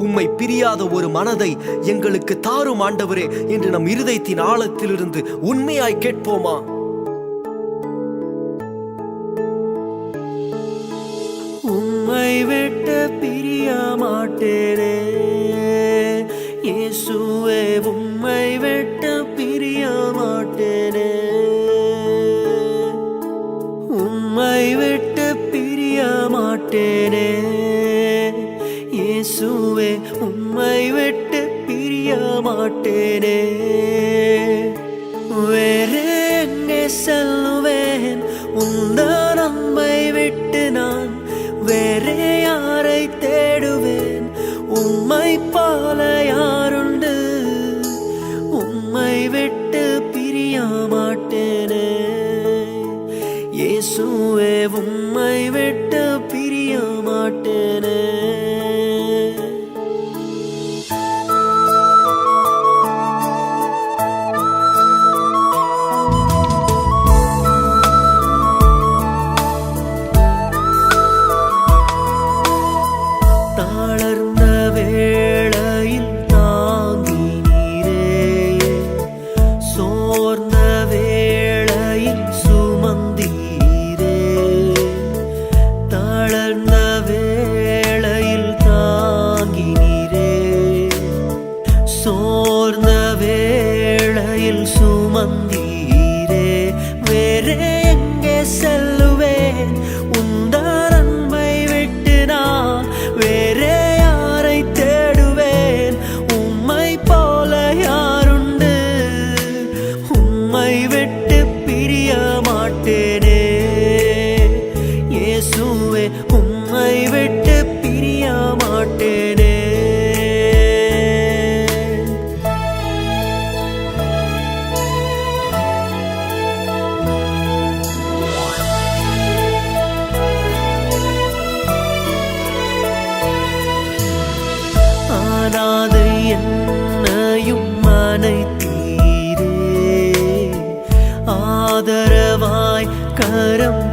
உம்மை பிரியாத ஒரு மனதை எங்களுக்கு தாரும் ஆண்டவரே என்று நம் இருதயத்தின் ஆழத்திலிருந்து உண்மையாய் கேட்போமா? உம்மை விட்டு பிரிய மாட்டேனே இயேசுவே, உம்மை விட்டு பிரிய மாட்டேனே, உம்மை விட்டு பிரிய மாட்டேனே இயேசுவே, உம்மை விட்டு பிரிய மாட்டேனே. வேறு எங்கே செல்லுவேன் உந்தன் அன்பை விட்டு நான்? வேறே யாரை தேடுவேன்? உம்மை போல யாருண்டு? உம்மை விட்டு பிரிய மாட்டேனே இயேசுவே, உம்மை விட்டு பிரிய மாட்டேனே. தாளர்ந்த வேளையில் தாங்கினீரே, சோர்ந்த வேளையில் சுமந்தீரே. தாளர்ந்த வேளையில் தாங்கினீரே, சோர்ந்த வேளையில் சுமந்தீரே. வேறே எங்கே செல்லுவேன் உந்தன் அன்பை விட்டு நான்? வேறே யாரை தேடுவேன்? உம்மை போல யாருண்டு? உம்மை விட்டு பிரிய மாட்டேனே இயேசுவே, உம்மை விட்டு பிரிய மாட்டேனே. ஆனாதை என்னையும் அனைத்தீரே, ஆதரவாய் கரம்